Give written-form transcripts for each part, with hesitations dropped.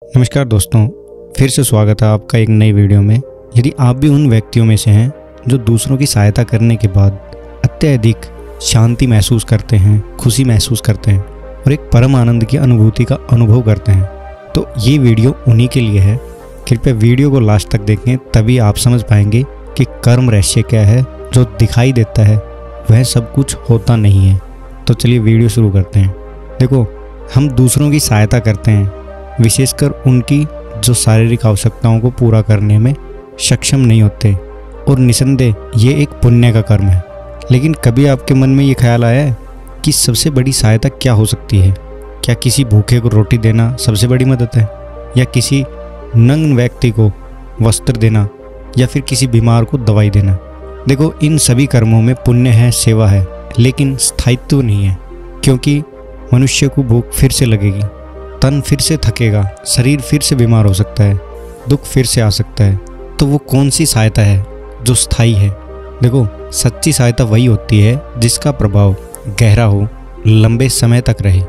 नमस्कार दोस्तों, फिर से स्वागत है आपका एक नई वीडियो में। यदि आप भी उन व्यक्तियों में से हैं जो दूसरों की सहायता करने के बाद अत्यधिक शांति महसूस करते हैं, खुशी महसूस करते हैं और एक परम आनंद की अनुभूति का अनुभव करते हैं, तो ये वीडियो उन्हीं के लिए है। कृपया वीडियो को लास्ट तक देखें, तभी आप समझ पाएंगे कि कर्म रहस्य क्या है। जो दिखाई देता है वह सब कुछ होता नहीं है। तो चलिए वीडियो शुरू करते हैं। देखो, हम दूसरों की सहायता करते हैं, विशेषकर उनकी जो शारीरिक आवश्यकताओं को पूरा करने में सक्षम नहीं होते, और निसंदेह ये एक पुण्य का कर्म है। लेकिन कभी आपके मन में ये ख्याल आया है कि सबसे बड़ी सहायता क्या हो सकती है? क्या किसी भूखे को रोटी देना सबसे बड़ी मदद है, या किसी नंग व्यक्ति को वस्त्र देना, या फिर किसी बीमार को दवाई देना? देखो, इन सभी कर्मों में पुण्य है, सेवा है, लेकिन स्थायित्व नहीं है, क्योंकि मनुष्य को भूख फिर से लगेगी, तन फिर से थकेगा, शरीर फिर से बीमार हो सकता है, दुख फिर से आ सकता है। तो वो कौन सी सहायता है जो स्थायी है? देखो, सच्ची सहायता वही होती है जिसका प्रभाव गहरा हो, लंबे समय तक रहे।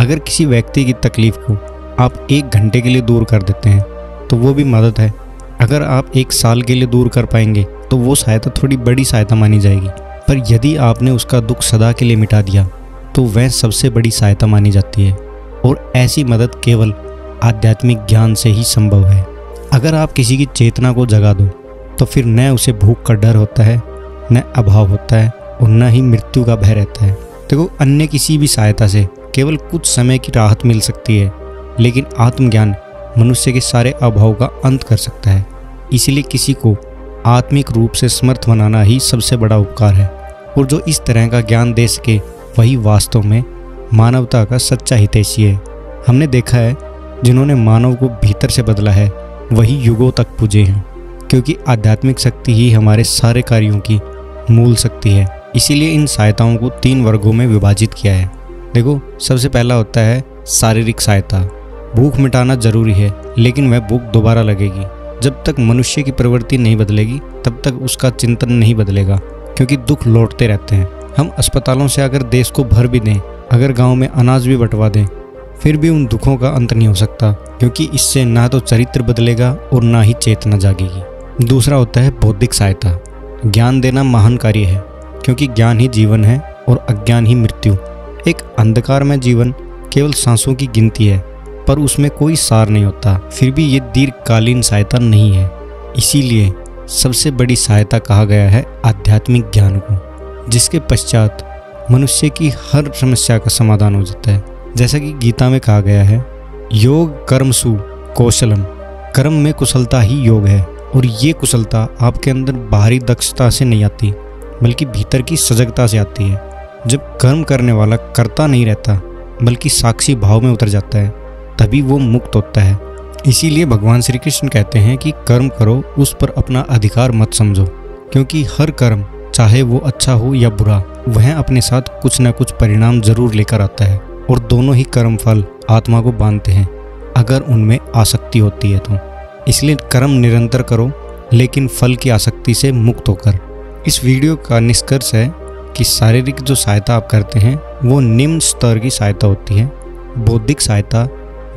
अगर किसी व्यक्ति की तकलीफ को आप 1 घंटे के लिए दूर कर देते हैं तो वो भी मदद है। अगर आप 1 साल के लिए दूर कर पाएंगे तो वो सहायता थोड़ी बड़ी सहायता मानी जाएगी। पर यदि आपने उसका दुख सदा के लिए मिटा दिया तो वह सबसे बड़ी सहायता मानी जाती है। और ऐसी मदद केवल आध्यात्मिक ज्ञान से ही संभव है। अगर आप किसी की चेतना को जगा दो तो फिर न उसे भूख का डर होता है, न अभाव होता है, और न ही मृत्यु का भय रहता है। देखो, अन्य किसी भी सहायता से केवल कुछ समय की राहत मिल सकती है, लेकिन आत्मज्ञान मनुष्य के सारे अभाव का अंत कर सकता है। इसलिए किसी को आत्मिक रूप से समर्थ बनाना ही सबसे बड़ा उपकार है। और जो इस तरह का ज्ञान दे सके वही वास्तव में मानवता का सच्चा हितैषी है। हमने देखा है, जिन्होंने मानव को भीतर से बदला है वही युगों तक पूजे हैं, क्योंकि आध्यात्मिक शक्ति ही हमारे सारे कार्यों की मूल शक्ति है। इसीलिए इन सहायताओं को 3 वर्गों में विभाजित किया है। देखो, सबसे पहला होता है शारीरिक सहायता। भूख मिटाना जरूरी है, लेकिन वह भूख दोबारा लगेगी। जब तक मनुष्य की प्रवृत्ति नहीं बदलेगी तब तक उसका चिंतन नहीं बदलेगा, क्योंकि दुख लौटते रहते हैं। हम अस्पतालों से अगर देश को भर भी दें, अगर गांव में अनाज भी बंटवा दें, फिर भी उन दुखों का अंत नहीं हो सकता, क्योंकि इससे ना तो चरित्र बदलेगा और ना ही चेतना जागेगी। दूसरा होता है बौद्धिक सहायता। ज्ञान देना महान कार्य है, क्योंकि ज्ञान ही जीवन है और अज्ञान ही मृत्यु। एक अंधकार में जीवन केवल सांसों की गिनती है, पर उसमें कोई सार नहीं होता। फिर भी ये दीर्घकालीन सहायता नहीं है। इसीलिए सबसे बड़ी सहायता कहा गया है आध्यात्मिक ज्ञान को, जिसके पश्चात मनुष्य की हर समस्या का समाधान हो जाता है। जैसा कि गीता में कहा गया है, योग कर्मसु कौशलम। कर्म में कुशलता ही योग है, और ये कुशलता आपके अंदर बाहरी दक्षता से नहीं आती, बल्कि भीतर की सजगता से आती है। जब कर्म करने वाला कर्ता नहीं रहता, बल्कि साक्षी भाव में उतर जाता है, तभी वो मुक्त होता है। इसीलिए भगवान श्री कृष्ण कहते हैं कि कर्म करो, उस पर अपना अधिकार मत समझो, क्योंकि हर कर्म, चाहे वो अच्छा हो या बुरा, वह अपने साथ कुछ न कुछ परिणाम जरूर लेकर आता है। और दोनों ही कर्म फल आत्मा को बांधते हैं, अगर उनमें आसक्ति होती है तो। इसलिए कर्म निरंतर करो, लेकिन फल की आसक्ति से मुक्त होकर। इस वीडियो का निष्कर्ष है कि शारीरिक जो सहायता आप करते हैं वो निम्न स्तर की सहायता होती है। बौद्धिक सहायता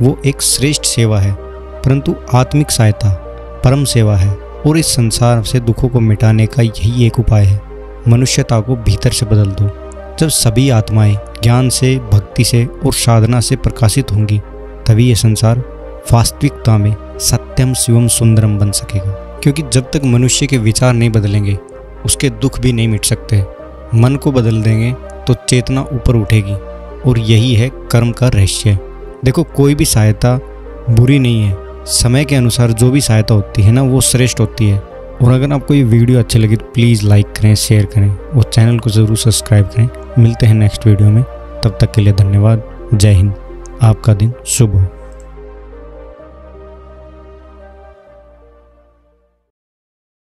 वो एक श्रेष्ठ सेवा है, परंतु आत्मिक सहायता परम सेवा है। और इस संसार से दुखों को मिटाने का यही एक उपाय है। मनुष्यता को भीतर से बदल दो। जब सभी आत्माएं ज्ञान से, भक्ति से और साधना से प्रकाशित होंगी, तभी ये संसार वास्तविकता में सत्यम शिवम सुंदरम बन सकेगा। क्योंकि जब तक मनुष्य के विचार नहीं बदलेंगे, उसके दुख भी नहीं मिट सकते। मन को बदल देंगे तो चेतना ऊपर उठेगी, और यही है कर्म का रहस्य। देखो, कोई भी सहायता बुरी नहीं है। समय के अनुसार जो भी सहायता होती है ना, वो श्रेष्ठ होती है। और अगर आपको ये वीडियो अच्छी लगी तो प्लीज़ लाइक करें, शेयर करें और चैनल को ज़रूर सब्सक्राइब करें। मिलते हैं नेक्स्ट वीडियो में, तब तक के लिए धन्यवाद। जय हिंद। आपका दिन शुभ हो।